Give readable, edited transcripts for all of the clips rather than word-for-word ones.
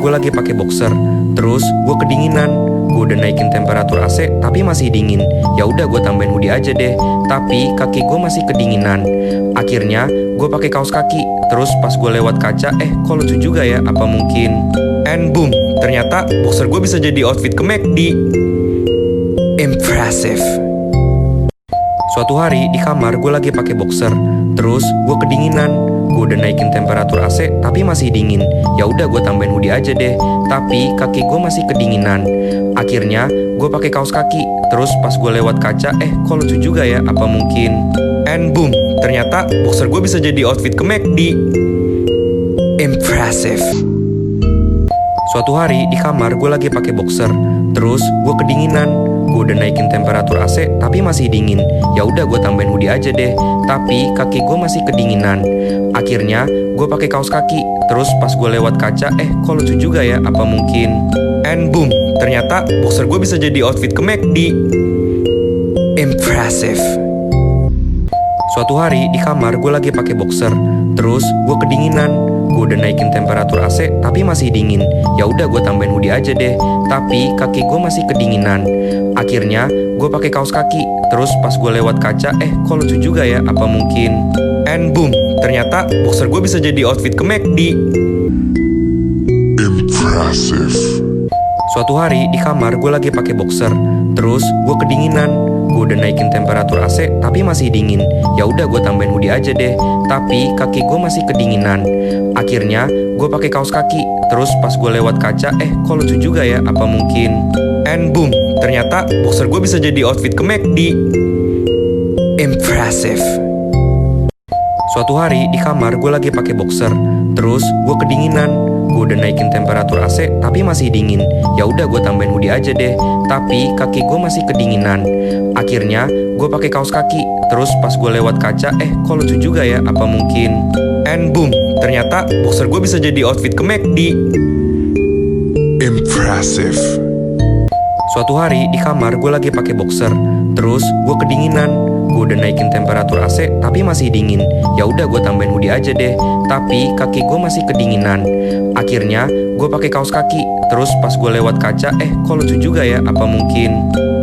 gue lagi pakai boxer. Terus gue kedinginan. Gue udah naikin temperatur AC tapi masih dingin. Ya udah gue tambahin hoodie aja deh. Tapi kaki gue masih kedinginan. Akhirnya gue pakai kaos kaki. Terus pas gue lewat kaca, kok lucu juga ya? Apa mungkin? And boom, ternyata boxer gue bisa jadi outfit ke McD. Impressive. Suatu hari di kamar gue lagi pakai boxer. Terus gue kedinginan. Gue udah naikin temperatur AC tapi masih dingin. Ya udah gue tambahin hoodie aja deh. Tapi kaki gue masih kedinginan. Akhirnya gue pakai kaos kaki. Terus pas gue lewat kaca, kok lucu juga ya? Apa mungkin? And boom, ternyata boxer gue bisa jadi outfit ke McD. Impressive. Suatu hari di kamar gue lagi pakai boxer. Terus gue kedinginan. Gue udah naikin temperatur AC tapi masih dingin. Ya udah gue tambahin hoodie aja deh. Tapi kaki gue masih kedinginan. Akhirnya gue pakai kaos kaki. Terus pas gue lewat kaca, kok lucu juga ya? Apa mungkin? And boom, ternyata boxer gue bisa jadi outfit ke McD. Impressive. Suatu hari di kamar gue lagi pakai boxer. Terus gue kedinginan. Gue udah naikin temperatur AC tapi masih dingin. Ya udah gue tambahin hoodie aja deh. Tapi kaki gue masih kedinginan. Akhirnya gue pakai kaos kaki. Terus pas gue lewat kaca, kok lucu juga ya? Apa mungkin? And boom, ternyata boxer gue bisa jadi outfit ke McD. Impressive. Suatu hari di kamar gue lagi pakai boxer. Terus gue kedinginan. Gue udah naikin temperatur AC tapi masih dingin. Ya udah gue tambahin hoodie aja deh. Tapi kaki gue masih kedinginan. Akhirnya gue pakai kaos kaki. Terus pas gue lewat kaca, kok lucu juga ya? Apa mungkin? And boom, ternyata boxer gue bisa jadi outfit ke McD. Impressive. Suatu hari di kamar gue lagi pakai boxer. Terus gue kedinginan. Gue udah naikin temperatur AC tapi masih dingin. Ya udah gue tambahin hoodie aja deh. Tapi kaki gue masih kedinginan. Akhirnya gue pakai kaos kaki. Terus pas gue lewat kaca, kok lucu juga ya? Apa mungkin? And boom, ternyata boxer gue bisa jadi outfit ke McD. Impressive. Suatu hari di kamar gue lagi pakai boxer. Terus gue kedinginan. Gue udah naikin temperatur AC tapi masih dingin. Ya udah gue tambahin hoodie aja deh. Tapi kaki gue masih kedinginan. Akhirnya gue pakai kaos kaki. Terus pas gue lewat kaca, kok lucu juga ya? Apa mungkin?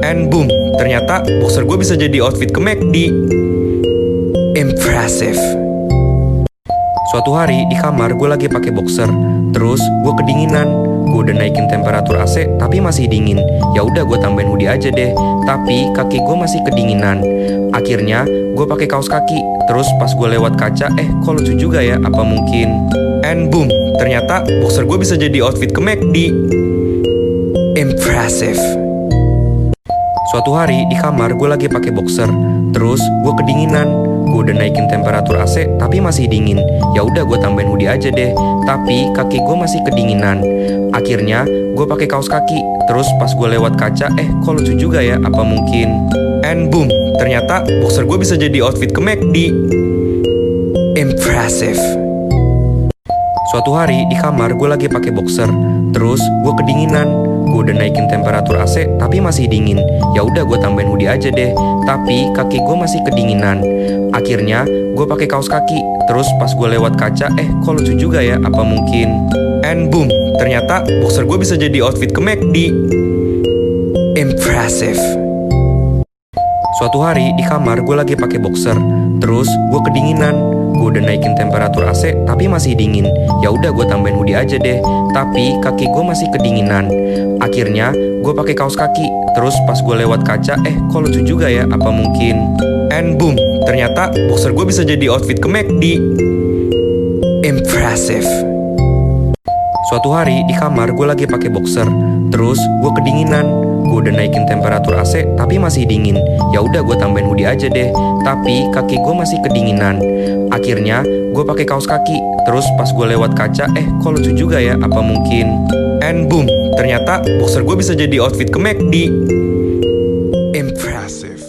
And boom, ternyata boxer gue bisa jadi outfit ke McD. Impressive. Suatu hari di kamar gue lagi pakai boxer. Terus gue kedinginan. Gue udah naikin temperatur AC tapi masih dingin. Ya udah gue tambahin hoodie aja deh. Tapi kaki gue masih kedinginan. Akhirnya gue pakai kaos kaki. Terus pas gue lewat kaca, kok lucu juga ya? Apa mungkin? And boom, ternyata boxer gue bisa jadi outfit ke McD. Impressive. Suatu hari di kamar gue lagi pakai boxer. Terus gue kedinginan. Gue udah naikin temperatur AC tapi masih dingin. Ya udah gue tambahin hoodie aja deh. Tapi kaki gue masih kedinginan. Akhirnya gue pakai kaos kaki. Terus pas gue lewat kaca, kok lucu juga ya? Apa mungkin? And boom, ternyata boxer gue bisa jadi outfit ke McD. Impressive. Suatu hari di kamar gue lagi pakai boxer. Terus gue kedinginan. Gue udah naikin temperatur AC tapi masih dingin. Ya udah gue tambahin hoodie aja deh. Tapi kaki gue masih kedinginan. Akhirnya gue pakai kaos kaki. Terus pas gue lewat kaca, kok lucu juga ya? Apa mungkin? And boom, ternyata boxer gue bisa jadi outfit ke McD. Impressive. Suatu hari di kamar gue lagi pakai boxer. Terus gue kedinginan. Gue udah naikin temperatur AC tapi masih dingin. Ya udah gue tambahin hoodie aja deh. Tapi kaki gue masih kedinginan. Akhirnya gue pakai kaos kaki. Terus pas gue lewat kaca, kok lucu juga ya? Apa mungkin? And boom, ternyata boxer gue bisa jadi outfit ke McD. Impressive. Suatu hari di kamar gue lagi pakai boxer. Terus gue kedinginan. Gue udah naikin temperatur AC tapi masih dingin. Ya udah gue tambahin hoodie aja deh. Tapi kaki gue masih kedinginan. Akhirnya gue pakai kaos kaki. Terus pas gue lewat kaca, kok lucu juga ya? Apa mungkin? And boom, ternyata boxer gue bisa jadi outfit ke McD. Impressive.